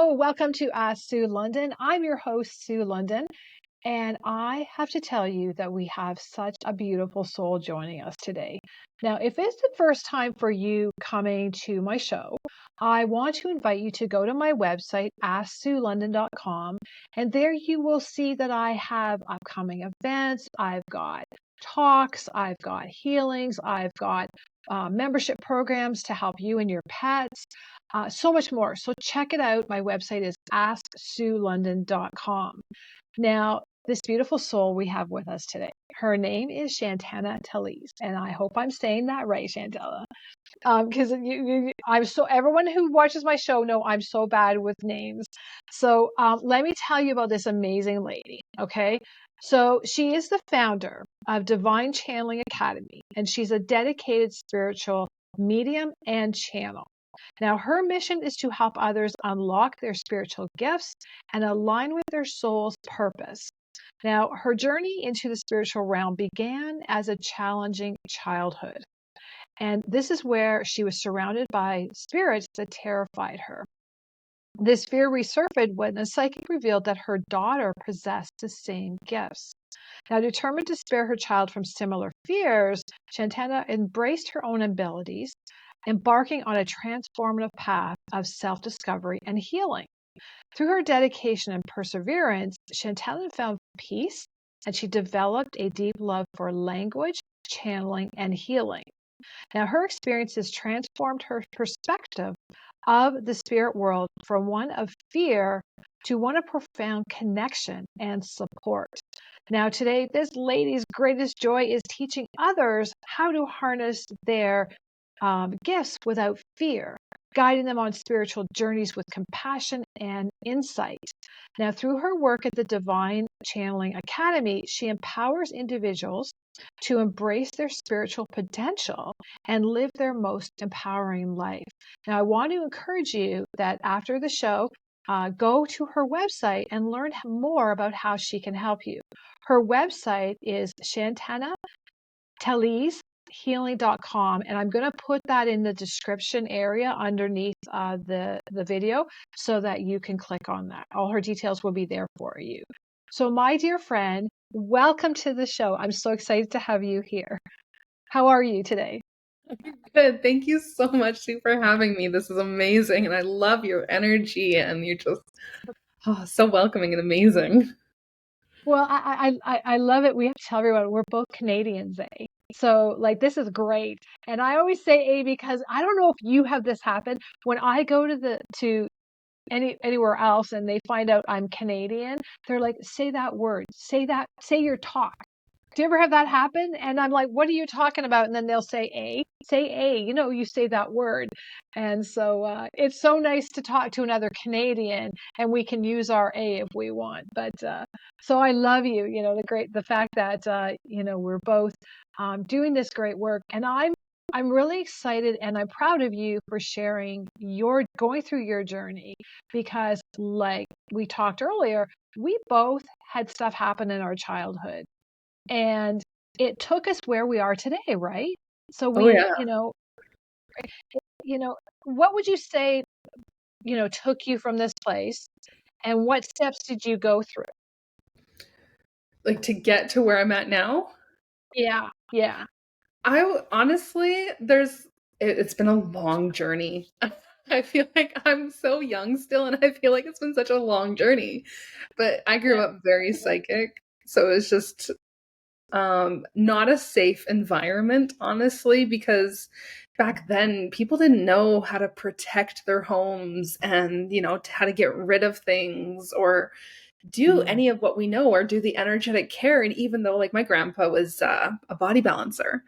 Hello, welcome to Ask Sue London. I'm your host, Sue London, and I have to tell you that we have such a beautiful soul joining us today. Now, if it's the first time for you coming to my show, I want to invite you to go to my website, asksuelondon.com, and there you will see that I have upcoming events, I've got talks, I've got healings, I've got membership programs to help you and your pets, so much more. So check it out. My website is asksuelondon.com. Now, this beautiful soul we have with us today, her name is Shantana Telise, and I hope I'm saying that right, Shantella. Because I'm so everyone who watches my show know I'm so bad with names. So let me tell you about this amazing lady. Okay, so she is the founder of Divine Channeling Academy, and she's a dedicated spiritual medium and channel. Now, her mission is to help others unlock their spiritual gifts and align with their soul's purpose. Now, her journey into the spiritual realm began as a challenging childhood. And this is where she was surrounded by spirits that terrified her. This fear resurfaced when a psychic revealed that her daughter possessed the same gifts. Now, determined to spare her child from similar fears, Shantana embraced her own abilities, embarking on a transformative path of self-discovery and healing. Through her dedication and perseverance, Shantana found peace, and she developed a deep love for language, channeling, and healing. Now, her experiences transformed her perspective of the spirit world from one of fear to one of profound connection and support. Now, today, this lady's greatest joy is teaching others how to harness their gifts without fear, guiding them on spiritual journeys with compassion and insight. Now, through her work at the Divine Channeling Academy, she empowers individuals to embrace their spiritual potential and live their most empowering life. Now, I want to encourage you that after the show, go to her website and learn more about how she can help you. Her website is Shantana Telise healing.com, and I'm going to put that in the description area underneath the video so that you can click on that. All her details will be there for you. So my dear friend, welcome to the show. I'm so excited to have you here. How are you today? Good. Thank you so much, Sue, for having me. This is amazing, and I love your energy, and you're just so welcoming and amazing. Well, I love it. We have to tell everyone we're both Canadians, eh? So like this is great. And I always say A because I don't know if you have this happen when I go to anywhere else and they find out I'm Canadian, they're like, say that word, say your talk. Do you ever have that happen? And I'm like, what are you talking about? And then they'll say A, you say that word. And so it's so nice to talk to another Canadian and we can use our A if we want. But so I love you, the fact that, we're both doing this great work. And I'm really excited and I'm proud of you for sharing your going through your journey because like we talked earlier, we both had stuff happen in our childhood and it took us where we are today, right? So Oh we, yeah. what would you say, took you from this place and what steps did you go through? Like to get to where I'm at now, Yeah, yeah. honestly, it's been a long journey. I feel like I'm so young still, and I feel like it's been such a long journey. But I grew Yeah. up very psychic, so it was just not a safe environment, honestly, because back then people didn't know how to protect their homes and, how to get rid of things or do Mm. any of what we know or do the energetic care. And even though like my grandpa was a body balancer,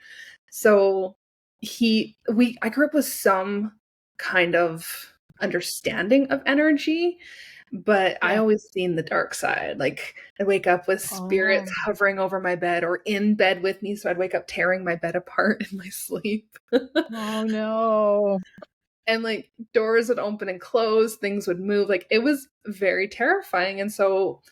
so I grew up with some kind of understanding of energy, but I Yeah. always seen the dark side. Like I wake up with spirits Oh, hovering over my bed or in bed with me. So I'd wake up tearing my bed apart in my sleep. oh no. And like doors would open and close, things would move. Like it was very terrifying. And so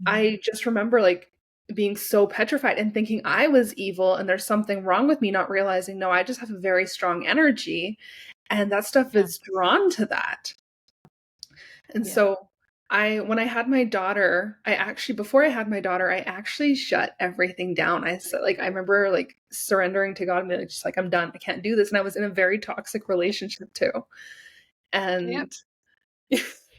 Mm. I just remember like being so petrified and thinking I was evil and there's something wrong with me, not realizing, no, I just have a very strong energy and that stuff Yeah. is drawn to that. And Yeah. so when I had my daughter, before I had my daughter, I actually shut everything down. I said, like, I remember like surrendering to God and being like, just like, I'm done. I can't do this. And I was in a very toxic relationship too. Yep. And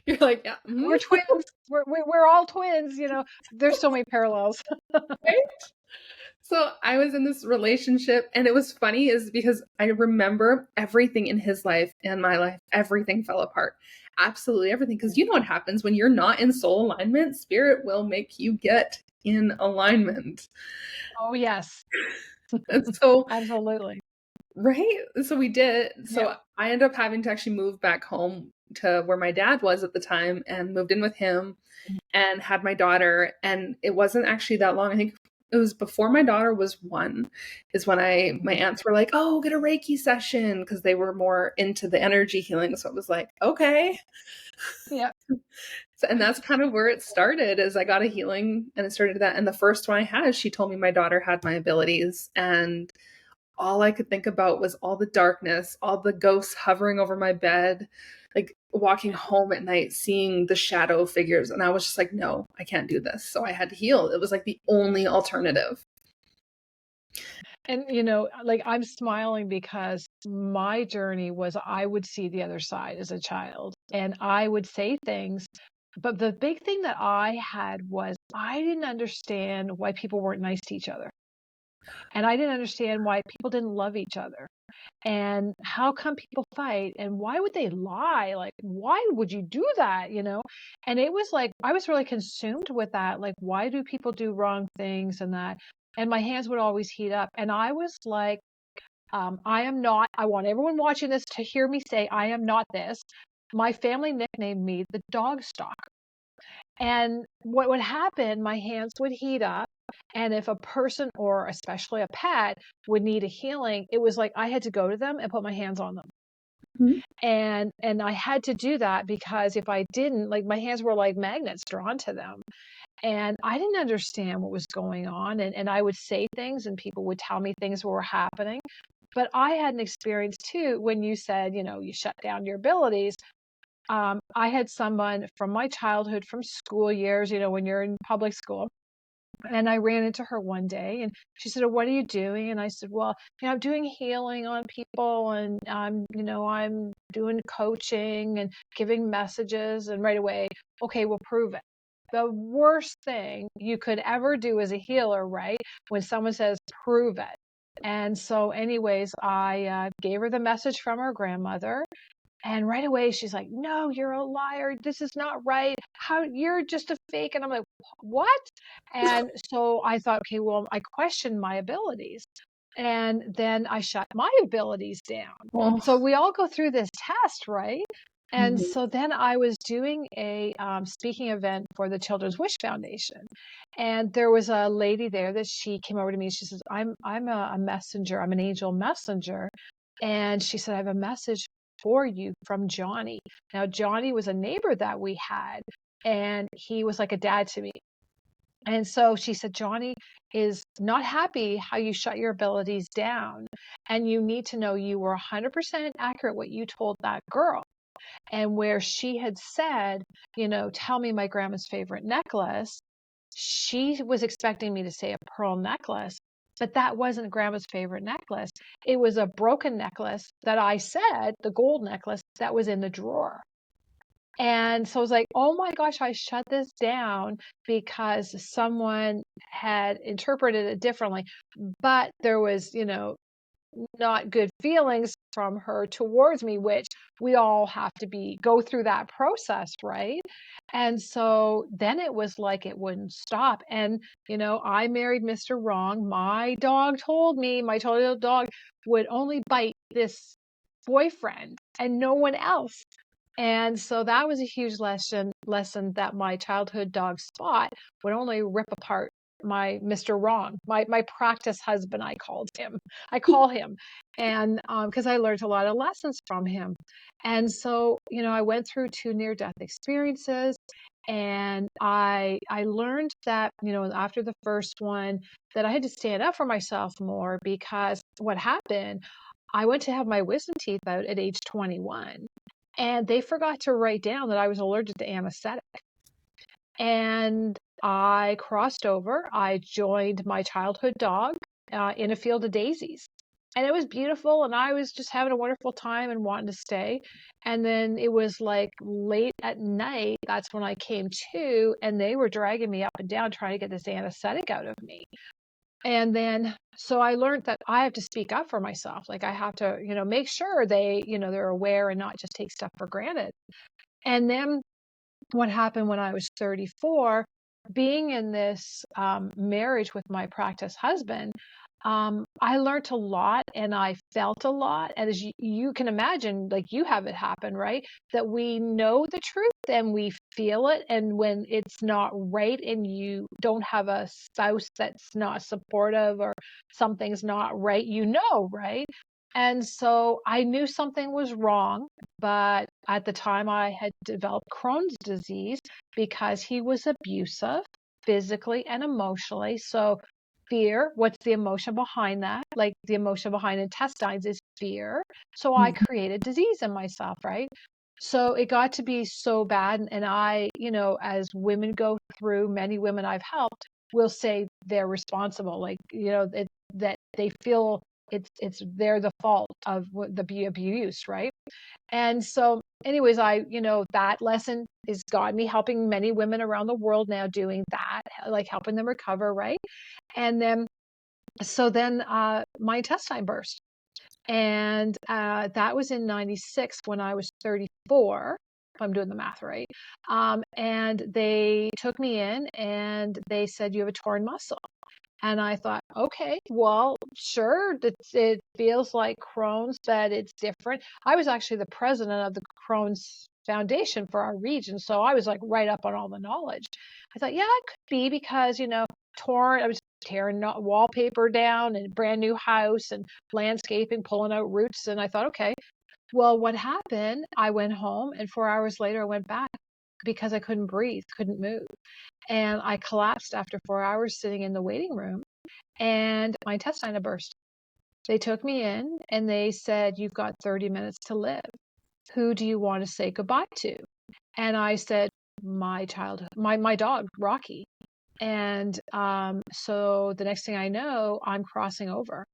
you're like, yeah, We're twins. We're all twins, you know. There's so many parallels. right? So I was in this relationship, and it was funny is because I remember everything in his life and my life, everything fell apart. Absolutely everything. Because you know what happens when you're not in soul alignment, spirit will make you get in alignment. Oh, yes. And so, Absolutely. right? So we did. Yep. So I ended up having to actually move back home to where my dad was at the time and moved in with him and had my daughter. And it wasn't actually that long. I think it was before my daughter was 1 is when my Mhm. aunts were like, oh, get a Reiki session, because they were more into the energy healing. So it was like, okay. Yep. So, and that's kind of where it started, is I got a healing and it started that. And the first one I had, she told me my daughter had my abilities. And all I could think about was all the darkness, all the ghosts hovering over my bed, like walking home at night, seeing the shadow figures. And I was just like, no, I can't do this. So I had to heal. It was like the only alternative. And, you know, like I'm smiling because my journey was I would see the other side as a child and I would say things. But the big thing that I had was I didn't understand why people weren't nice to each other. And I didn't understand why people didn't love each other. And how come people fight and why would they lie? Like, why would you do that? You know? And it was like, I was really consumed with that. Like, why do people do wrong things and that? And my hands would always heat up. And I was like, I am not, I want everyone watching this to hear me say, I am not this. My family nicknamed me the dog stalker. And what would happen, my hands would heat up. And if a person or especially a pet would need a healing, it was like I had to go to them and put my hands on them. Mhm. And I had to do that because if I didn't, like my hands were like magnets drawn to them. And I didn't understand what was going on. And I would say things and people would tell me things were happening. But I had an experience too when you said, you know, you shut down your abilities. I had someone from my childhood, from school years, you know, when you're in public school. And I ran into her one day and she said, oh, what are you doing? And I said, well, you know, I'm doing healing on people and you know, I'm doing coaching and giving messages. And right away, okay, we'll prove it. The worst thing you could ever do as a healer, right? When someone says, prove it. And so, anyways, I gave her the message from her grandmother. And right away, she's like, no, you're a liar. This is not right. How you're just a fake. And I'm like, what? And so I thought, okay, well, I questioned my abilities. And then I shut my abilities down. Oh, So we all go through this test, right? And mhm. so then I was doing a speaking event for the Children's Wish Foundation, and there was a lady there that she came over to me. She says, "I'm a messenger. I'm an angel messenger," and she said, "I have a message for you from Johnny." Now, Johnny was a neighbor that we had, and he was like a dad to me. And so she said, Johnny is not happy how you shut your abilities down. And you need to know you were 100% accurate what you told that girl. And where she had said, you know, tell me my grandma's favorite necklace, she was expecting me to say a pearl necklace. But that wasn't grandma's favorite necklace. It was a broken necklace that I said, the gold necklace that was in the drawer. And so I was like, oh my gosh, I shut this down because someone had interpreted it differently. But there was, you know, not good feelings from her towards me, which we all have to go through that process, right? And so then it was like it wouldn't stop. And, you know, I married Mr. Wrong. My dog told me my total dog would only bite this boyfriend and no one else. And so that was a huge lesson that my childhood dog Spot would only rip apart my Mr. Wrong, my practice husband, I call him. And because I learned a lot of lessons from him. And so, you know, I went through 2 near-death experiences, and I learned that, you know, after the first one, that I had to stand up for myself more because what happened, I went to have my wisdom teeth out at age 21. and they forgot to write down that I was allergic to anesthetic. And I crossed over. I joined my childhood dog in a field of daisies. And it was beautiful, and I was just having a wonderful time and wanting to stay. And then it was like late at night. That's when I came to, and they were dragging me up and down trying to get this anesthetic out of me. And then, so I learned that I have to speak up for myself. Like I have to, make sure they, they're aware and not just take stuff for granted. And then what happened when I was 34, being in this marriage with my practice husband, I learned a lot and I felt a lot. And as you can imagine, like you have it happen, right? That we know the truth and we feel it. And when it's not right and you don't have a spouse that's not supportive or something's not right, right? And so I knew something was wrong, but at the time I had developed Crohn's disease because he was abusive physically and emotionally. So fear, what's the emotion behind that? Like the emotion behind intestines is fear. So I created disease in myself, right? So it got to be so bad. And I, as women go through, many women I've helped will say they're responsible. Like, that they feel it's they're the fault of the abuse, right? And so anyways, that lesson is got me helping many women around the world now doing that, like helping them recover, right? And then my intestine burst, and that was in 96 when I was 34, if I'm doing the math right. And they took me in and they said, you have a torn muscle. And I thought, okay, well, sure, it feels like Crohn's, but it's different. I was actually the president of the Crohn's Foundation for our region, so I was like right up on all the knowledge. I thought, yeah, it could be because, I was tearing wallpaper down and brand new house and landscaping, pulling out roots. And I thought, okay, well, what happened? I went home and 4 hours later I went back because I couldn't breathe, couldn't move. And I collapsed after 4 hours sitting in the waiting room, and my intestine had burst. They took me in and they said, you've got 30 minutes to live. Who do you want to say goodbye to? And I said, my childhood, my dog, Rocky. And so the next thing I know, I'm crossing over.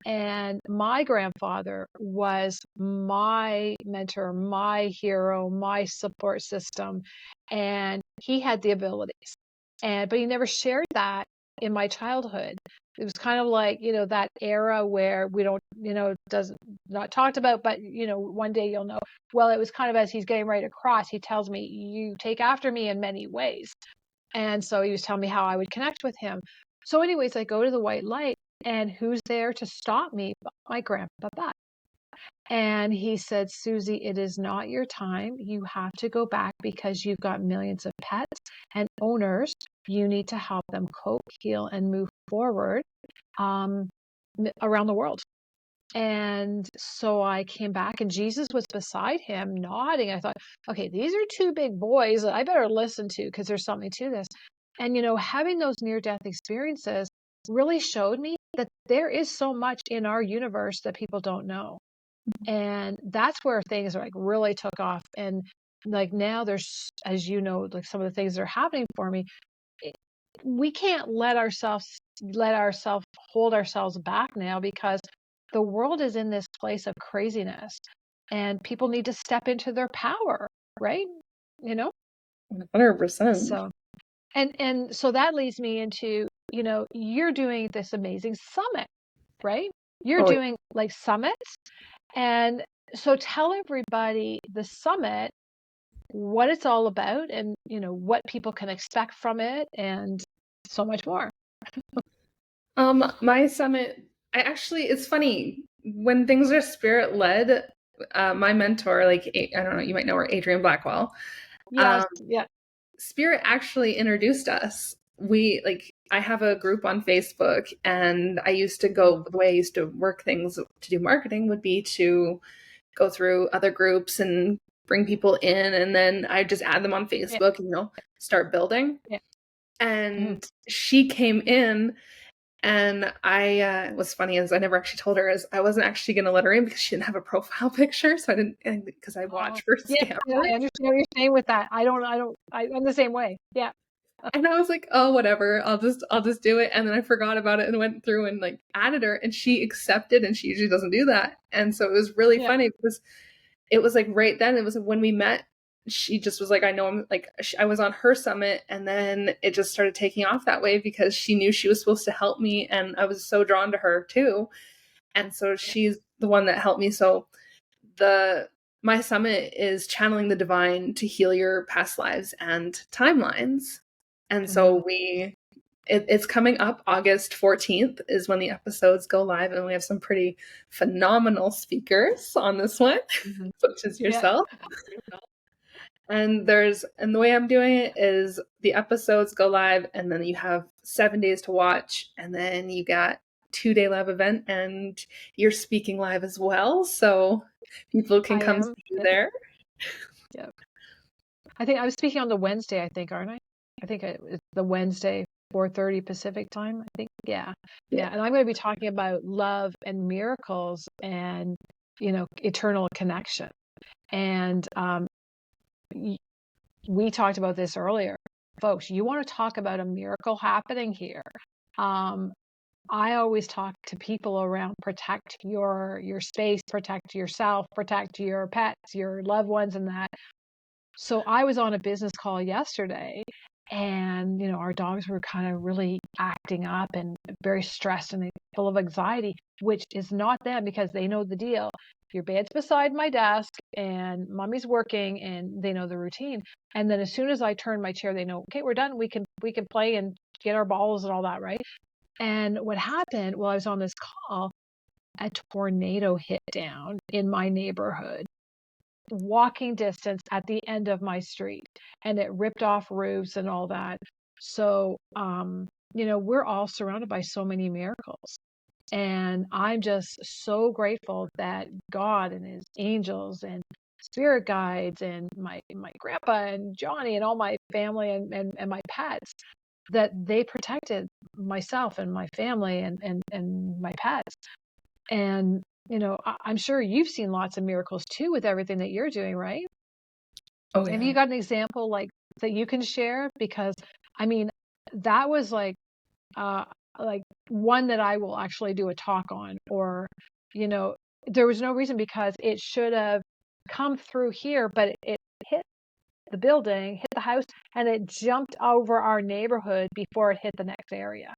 And my grandfather was my mentor, my hero, my support system. And he had the abilities. But he never shared that in my childhood. It was kind of like, that era where we don't, doesn't not talked about, but one day you'll know. Well, it was kind of as he's getting ready to cross, he tells me, you take after me in many ways. And so he was telling me how I would connect with him. So anyways, I go to the white light, and who's there to stop me but my grandpa? And he said, Susie, it is not your time. You have to go back because you've got millions of pets and owners. You need to help them cope, heal, and move forward around the world. And so I came back, and Jesus was beside him nodding. I thought, okay, these are two big boys that I better listen to because there's something to this. And, having those near-death experiences really showed me that there is so much in our universe that people don't know. And that's where things like really took off. And like now there's, as you know, like some of the things that are happening for me, we can't let ourselves hold ourselves back now because the world is in this place of craziness and people need to step into their power, right? 100%. So, and so that leads me into, you're doing this amazing summit, right? You're doing like summits. And so tell everybody the summit, what it's all about, and what people can expect from it, and so much more. My summit, it's funny when things are spirit led. My mentor, like I don't know, you might know her, Adrienne Blackwell. Yes, yeah. Spirit actually introduced us. I have a group on Facebook, and I used to go, the way I used to work things to do marketing would be to go through other groups and bring people in, and then I just add them on Facebook and, start building. Yeah. And she came in And I what's funny is I never actually told her is I wasn't actually going to let her in because she didn't have a profile picture. So I didn't, because I Oh, watched for yeah, scammers. I understand what you're saying with that. I'm the same way. Yeah. And I was like, oh, whatever, I'll just do it. And then I forgot about it and went through and like added her, and she accepted, and she usually doesn't do that. And so it was really Yeah. funny because it was like right then, it was when we met, she just was like, I know I'm like, I was on her summit, and then it just started taking off that way because she knew she was supposed to help me, and I was so drawn to her too. And so Yeah. she's the one that helped me. So the my summit is channeling the divine to heal your past lives and timelines. And Hmm. so it's coming up August 14th is when the episodes go live, and we have some pretty phenomenal speakers on this one, Hmm. such as Yeah. yourself. And the way I'm doing it is the episodes go live, and then you have 7 days to watch, and then you got 2-day live event, and you're speaking live as well, so people can I come see am. you Yeah. there. Yeah. I think I was speaking on the Wednesday, I think, aren't I? I think it's the Wednesday, 4:30 Pacific time, I think. Yeah. Yeah. Yeah. And I'm going to be talking about love and miracles and, eternal connection. And we talked about this earlier. Folks, you want to talk about a miracle happening here. Um, I always talk to people around protect your space, protect yourself, protect your pets, your loved ones, and that. So I was on a business call yesterday, and our dogs were kind of really acting up and very stressed and full of anxiety, which is not them because they know the deal. Your bed's beside my desk and mommy's working and they know the routine. And then as soon as I turn my chair, they know, okay, we're done. We can play and get our balls and all that, right? And what happened while I was on this call, a tornado hit down in my neighborhood, walking distance at the end of my street, and it ripped off roofs and all that. So, we're all surrounded by so many miracles. And I'm just so grateful that God and his angels and spirit guides and my grandpa and Johnny and all my family and my pets, that they protected myself and my family and my pets. And, I'm sure you've seen lots of miracles too with everything that you're doing, right? Oh Have yeah. you got an example like that you can share? Because I mean, that was uh like one that I will actually do a talk on, or, you know, there was no reason because it should have come through here, but it hit the building, hit the house, and it jumped over our neighborhood before it hit the next area.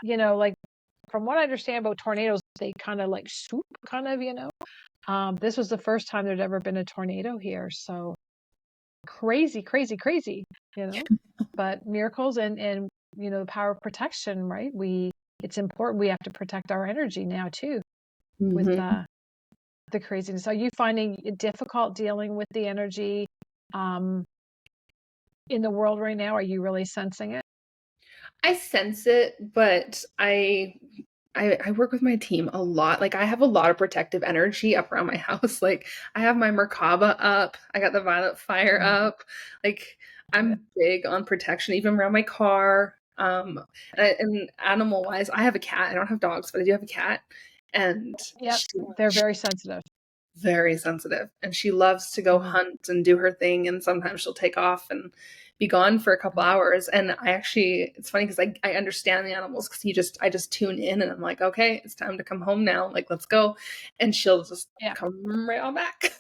Like from what I understand about tornadoes, they kind of like swoop, kind of, this was the first time there'd ever been a tornado here. So crazy, crazy, crazy, you know, but miracles and, the power of protection, right? It's important. We have to protect our energy now too with Hmm. the craziness. Are you finding it difficult dealing with the energy, um, in the world right now? Are you really sensing it? I sense it, but I work with my team a lot. Like I have a lot of protective energy up around my house. Like I have my Merkaba up. I got the Violet Fire Mhm. up. Like Love it. I'm big on protection, even around my car. And animal wise, I have a cat. I don't have dogs, but I do have a cat, and Yep. They're very sensitive. very sensitive, and she loves to go Mhm. hunt and do her thing, and sometimes she'll take off and be gone for a couple Mhm. hours. And it's funny because I understand the animals, because I just tune in, and I'm like, okay, it's time to come home now, like let's go. And she'll just Yeah. come right on back.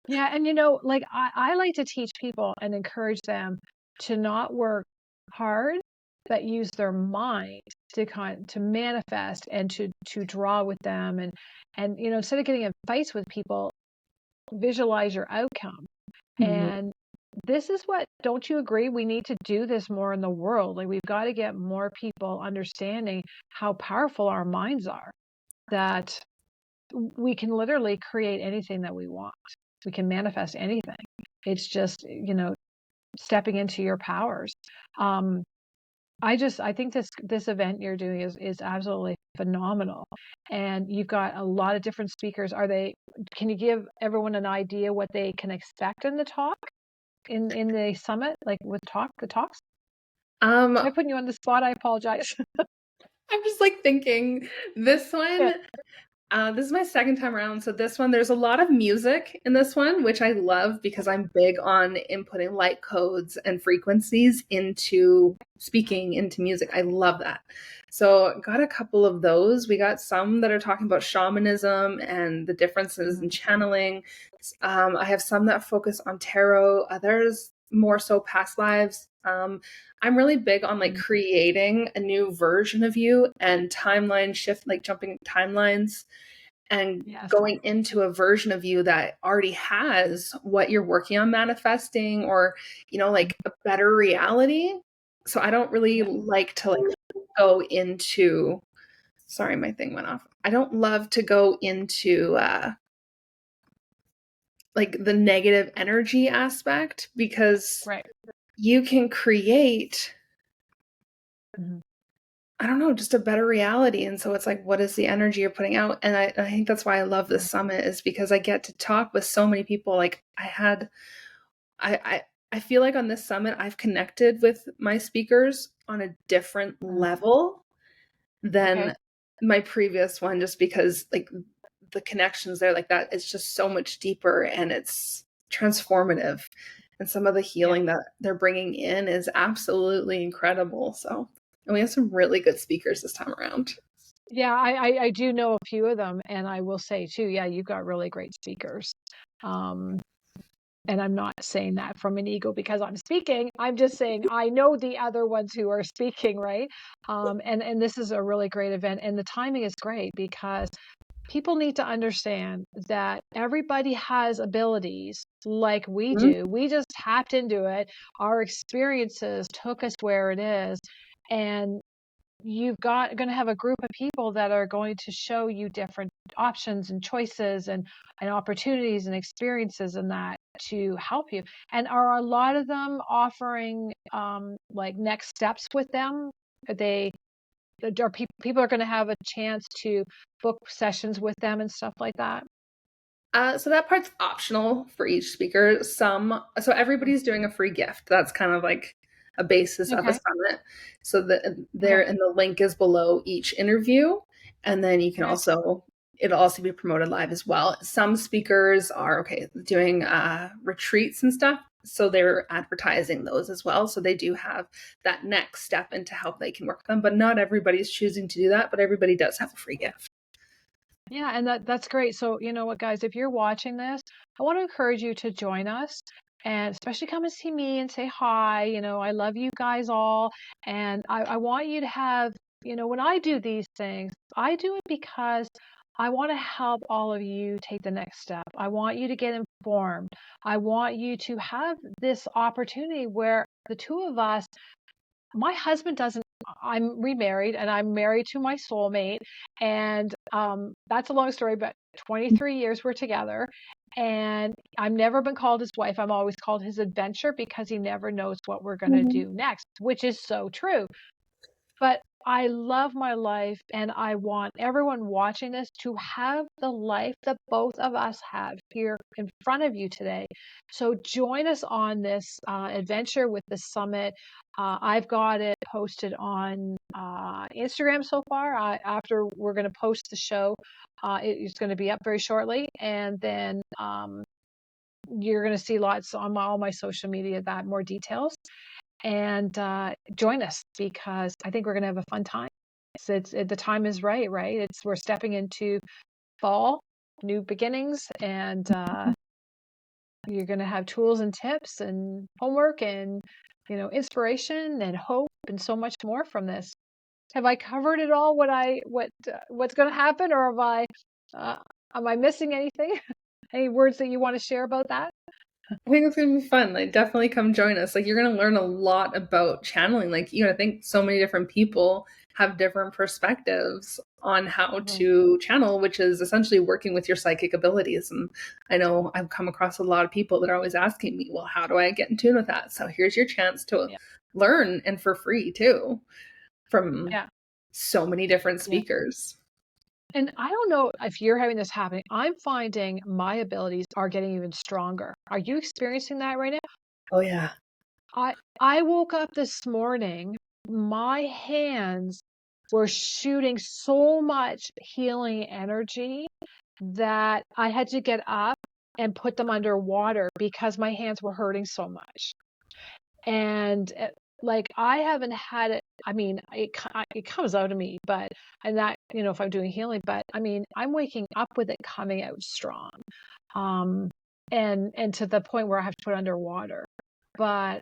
Yeah. And, like I like to teach people and encourage them to not work hard, but use their mind to manifest and to draw with them. And, instead of getting in fights with people, visualize your outcome. Mhm. And this is what, don't you agree? We need to do this more in the world. Like we've got to get more people understanding how powerful our minds are, that we can literally create anything that we want. We can manifest anything. It's just, stepping into your powers. Um, I think this event you're doing is absolutely phenomenal. And you've got a lot of different speakers. Can you give everyone an idea what they can expect in the talk, in the summit, like with the talks? Um, Am I putting you on the spot? I apologize. I'm just like thinking this Yeah. one. This is my second time around. So this one, there's a lot of music in this one, which I love because I'm big on inputting light codes and frequencies into speaking into music. I love that. So got a couple of those. We got some that are talking about shamanism and the differences in channeling. I have some that focus on tarot, others more so past lives. I'm really big on like creating a new version of you and timeline shift, like jumping timelines and Yes. going into a version of you that already has what you're working on manifesting, or like a better reality. So I don't really Yeah. like to like go into, sorry, my thing went off. I don't love to go into like the negative energy aspect, because Right. you can create, Mhm. I don't know, just a better reality. And so it's like, what is the energy you're putting out? And I think that's why I love this summit, is because I get to talk with so many people. Like I feel like on this summit, I've connected with my speakers on a different level than Okay. my previous one, just because like the connections there, like that, it's just so much deeper and it's transformative. And some of the Yeah. healing that they're bringing in is absolutely incredible. So, and we have some really good speakers this time around. Yeah, I do know a few of them, and I will say too, yeah, you've got really great speakers. Um, and I'm not saying that from an ego because I'm speaking. I'm just saying I know the other ones who are speaking, right? And this is a really great event, and the timing is great because people need to understand that everybody has abilities like we Mhm. do. We just tapped into it. Our experiences took us where it is, and you've got going to have a group of people that are going to show you different options and choices and opportunities and experiences in that to help you. And are a lot of them offering like next steps with them? Are they are people are going to have a chance to book sessions with them and stuff like that? So that part's optional for each speaker. So everybody's doing a free gift. That's kind of like a basis of a Okay. summit. So there, Okay. and the link is below each interview, and then you can Okay. also, it'll also be promoted live as well. Some speakers are doing retreats and stuff, so they're advertising those as well. So they do have that next step into how they can work with them. But not everybody's choosing to do that. But everybody does have a free gift. Yeah, and that's great. So, you know what, guys, if you're watching this, I want to encourage you to join us and especially come and see me and say hi. You know, I love you guys all. And I want you to have, you know, when I do these things, I do it because I want to help all of you take the next step. I want you to get informed. I want you to have this opportunity where the two of us, my husband doesn't, I'm remarried and I'm married to my soulmate, and that's a long story, but 23 years we're together, and I've never been called his wife. I'm always called his adventure because he never knows what we're going to Mhm. do next, which is so true. But I love my life, and I want everyone watching this to have the life that both of us have here in front of you today. So join us on this adventure with the summit. I've got it posted on Instagram so far. After we're going to post the show, it's going to be up very shortly, and then you're going to see lots on all my social media that more details, and join us because I think we're going to have a fun time. The time is right, right? We're stepping into fall, new beginnings, and you're going to have tools and tips and homework and inspiration and hope and so much more from this. Have I covered it all? What's going to happen, or uh, am I missing anything? Any words that you want to share about that? I think it's gonna be fun. Like, definitely come join us. Like, you're gonna learn a lot about channeling. Like, I think so many different people have different perspectives on how Mhm. to channel, which is essentially working with your psychic abilities. And I know I've come across a lot of people that are always asking me, well, how do I get in tune with that? So here's your chance to Yeah, learn, and for free too, from yeah. so many different Yeah. speakers. And I don't know if you're having this happening. I'm finding my abilities are getting even stronger. Are you experiencing that right now? Oh yeah. I woke up this morning, my hands were shooting so much healing energy that I had to get up and put them under water because my hands were hurting so much. And like I haven't had it. I mean, it comes out of me, but and that if I'm doing healing, but I mean, I'm waking up with it coming out strong, um, and to the point where I have to put it underwater. But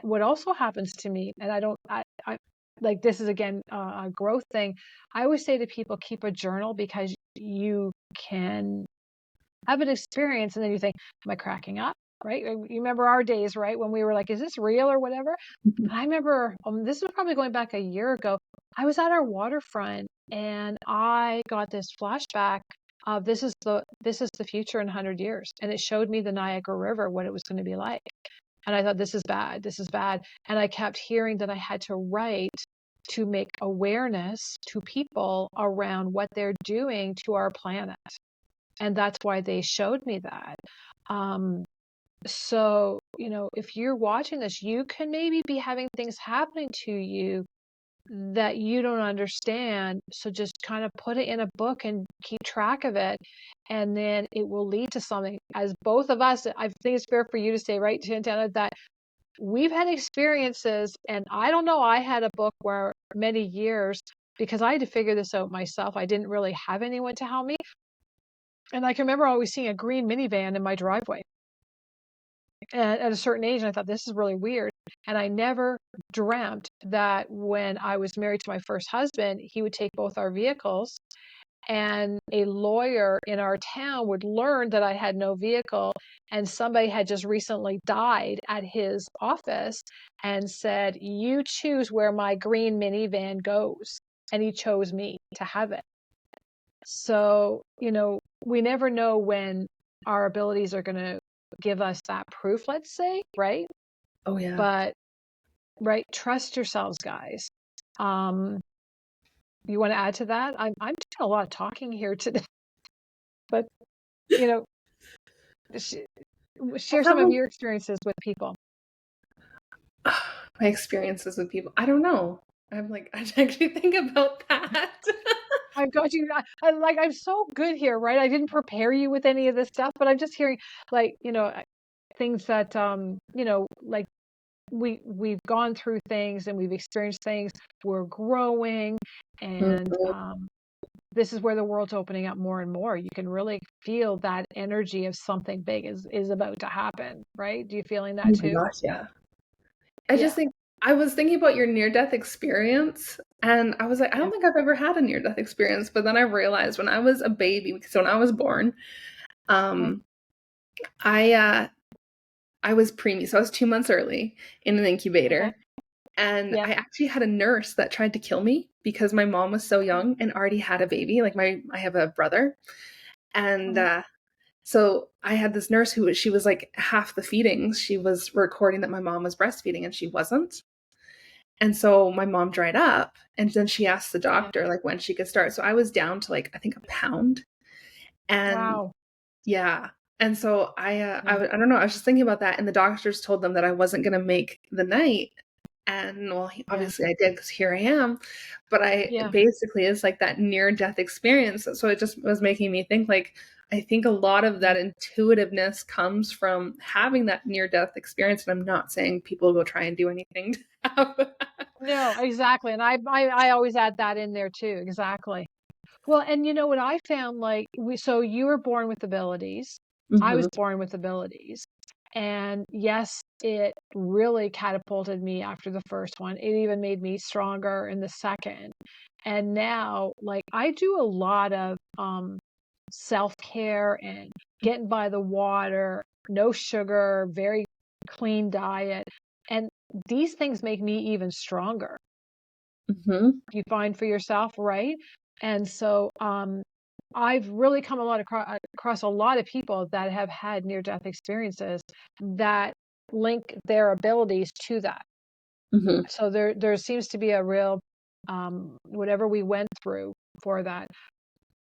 what also happens to me, and I like this is again a growth thing. I always say to people, keep a journal because you can have an experience and then you think, am I cracking up? Right? You remember our days, right? When we were like, is this real or whatever? I remember this was probably going back a year ago. I was at our waterfront and I got this flashback of this is the future in 100 years. And it showed me the Niagara River, what it was going to be like. And I thought, this is bad. This is bad. And I kept hearing that I had to write to make awareness to people around what they're doing to our planet. And that's why they showed me that. So, if you're watching this, you can maybe be having things happening to you that you don't understand. So just kind of put it in a book and keep track of it. And then it will lead to something. As both of us, I think it's fair for you to say, right, Shantana, that we've had experiences. And I don't know, I had a book where many years, because I had to figure this out myself, I didn't really have anyone to help me. And I can remember always seeing a green minivan in my driveway at a certain age. And I thought, this is really weird. And I never dreamt that when I was married to my first husband, he would take both our vehicles and a lawyer in our town would learn that I had no vehicle. And somebody had just recently died at his office and said, you choose where my green minivan goes. And he chose me to have it. So, we never know when our abilities are going to give us that proof, let's say, right? Oh yeah. But, right, trust yourselves, guys. You want to add to that? I'm doing a lot of talking here today, but, I share some of probably your experiences with people. my experiences with people. I don't know. I'm like, I actually think about that. I've got you. I'm so good here, right? I didn't prepare you with any of this stuff, but I'm just hearing, like, things that, like, we've gone through things and we've experienced things. We're growing, and this is where the world's opening up more and more. You can really feel that energy of something big is about to happen, right? Do you feeling Oh that my too? gosh, yeah. I just Yeah. think I was thinking about your near-death experience, and I was like, I Yeah. don't think I've ever had a near-death experience. But then I realized when I was a baby, because when I was born, Uh-huh. um, I was preemie, so I was 2 months early in an Okay. incubator, and Yeah. I actually had a nurse that tried to kill me because my mom was so young and already had a baby. Like I have a brother, and Uh-huh. so I had this nurse she was like half the feedings. She was recording that my mom was breastfeeding and she wasn't. And so my mom dried up and then she asked the Yeah. doctor like when she could start. So I was down to like I think a pound. And Wow. yeah. And so Yeah. I don't know, I was just thinking about that and the doctors told them that I wasn't going to make the night. And well, Yeah. obviously I did because here I am. But I Yeah. basically it's like that near death experience. So it just was making me think like I think a lot of that intuitiveness comes from having that near death experience. And I'm not saying people go try and do anything to have that. No, exactly. And I always add that in there too. Exactly. Well, and you know what I found, like, so you were born with abilities. I was Mhm, born with abilities. And yes, it really catapulted me after the first one. It even made me stronger in the second. And now, like, I do a lot of self-care and getting by the water, no sugar, very clean diet. And these things make me even stronger. mhm, You find for yourself, right? And so I've really come across a lot of people that have had near-death experiences that link their abilities to that. mhm, So there seems to be a real whatever we went through for that.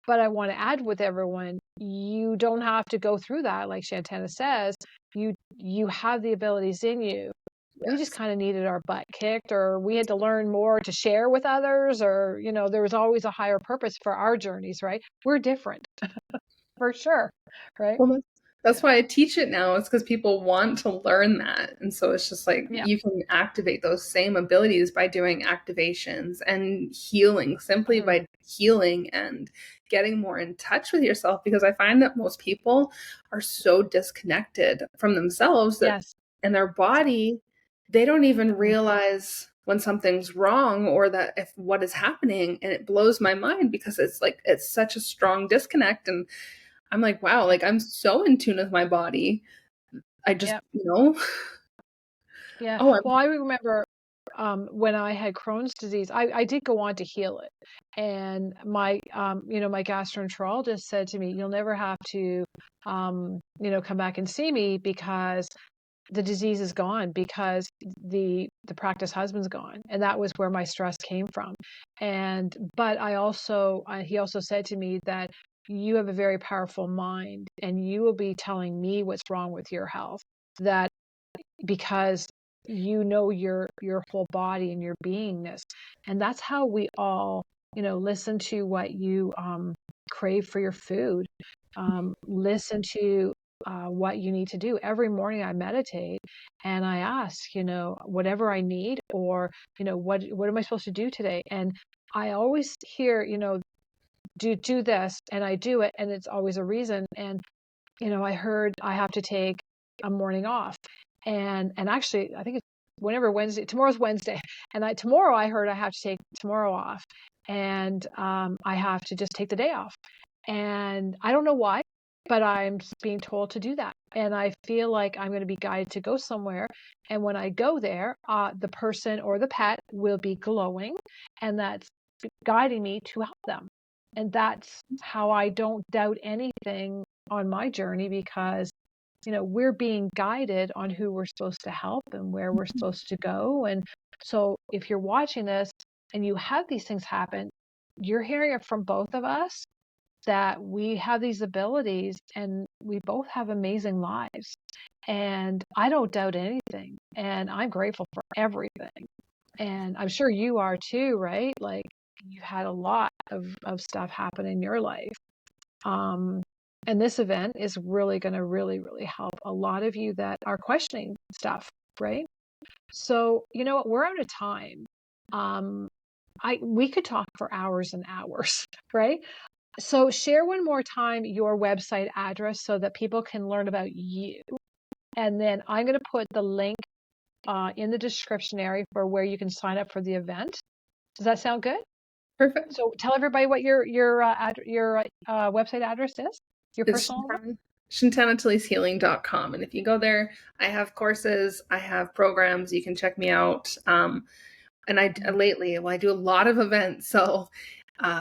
But I want to add with everyone, you don't have to go through that, like Shantana says. You have the abilities in you. we just Yes. kind of needed our butt kicked, or we had to learn more to share with others, or, there was always a higher purpose for our journeys, right? We're different for sure, right? Well, that's why I teach it now, is because people want to learn that. And so it's just like Yeah. you can activate those same abilities by doing activations and healing, simply Mhm. by healing and getting more in touch with yourself. Because I find that most people are so disconnected from themselves that Yes. in their body, they don't even Mhm. realize when something's wrong or that if what is happening. And it blows my mind because it's like it's such a strong disconnect. And I'm like, wow, Yeah. like I'm so in tune with my body. I just, Yeah. Yeah. oh, I'm Well, I remember when I had Crohn's disease, I did go on to heal it. And my gastroenterologist said to me, you'll never have to, come back and see me because the disease is gone, because the practice husband's gone. And that was where my stress came from. But he also said to me that you have a very powerful mind, and you will be telling me what's wrong with your health. That because your whole body and your beingness. And that's how we all, listen to what you crave for your food. Listen to what you need to do. Every morning I meditate and I ask, whatever I need, or, what am I supposed to do today? And I always hear, do this, and I do it, and it's always a reason. And I heard I have to take a morning off. And actually, I think it's whenever Wednesday, tomorrow's Wednesday. And tomorrow I heard I have to take tomorrow off. And I have to just take the day off. And I don't know why, but I'm being told to do that. And I feel like I'm going to be guided to go somewhere. And when I go there, the person or the pet will be glowing, and that's guiding me to help them. And that's how I don't doubt anything on my journey, because we're being guided on who we're supposed to help and where we're supposed to go. And so if you're watching this and you have these things happen, you're hearing it from both of us, that we have these abilities and we both have amazing lives. And I don't doubt anything, and I'm grateful for everything. And I'm sure you are too, right? Like, you had a lot of stuff happen in your life. Um, and this event is really going to really, really help a lot of you that are questioning stuff, right? So, you know what? We're out of time. Um, we could talk for hours and hours, right? So share one more time your website address so that people can learn about you. And then I'm going to put the link in the description area for where you can sign up for the event. Does that sound good? perfect. So tell everybody what your website address is, your It's personal one. ShantanaTelise.healing.com. And if you go there, I have courses, I have programs, you can check me out. And lately, well, I do a lot of events. So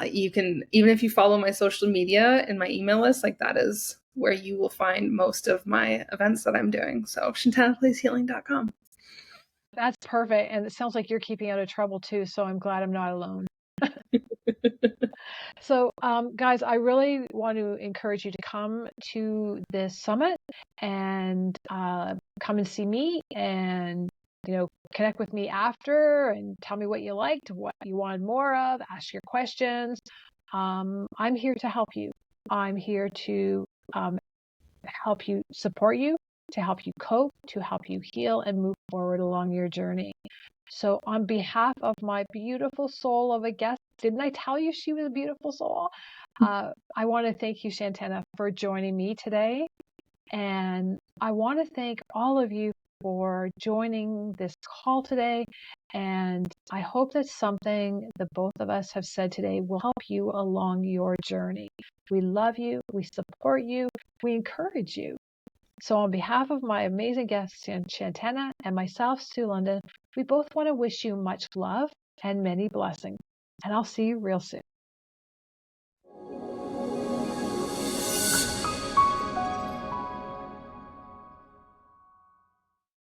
you can, even if you follow my social media and my email list, like that is where you will find most of my events that I'm doing. So ShantanaTelise.healing.com. That's perfect. And it sounds like you're keeping out of trouble too. So I'm glad I'm not alone. So, guys, I really want to encourage you to come to this summit and come and see me, and connect with me after and tell me what you liked, what you wanted more of, ask your questions. I'm here to help you. I'm here to help you, support you, to help you cope, to help you heal and move forward along your journey. So, on behalf of my beautiful soul of a guest, didn't I tell you she was a beautiful soul? I want to thank you, Shantana, for joining me today. And I want to thank all of you for joining this call today. And I hope that something that both of us have said today will help you along your journey. We love you, we support you, we encourage you. So, on behalf of my amazing guest, Shantana, and myself, Sue London, we both want to wish you much love and many blessings. And I'll see you real soon.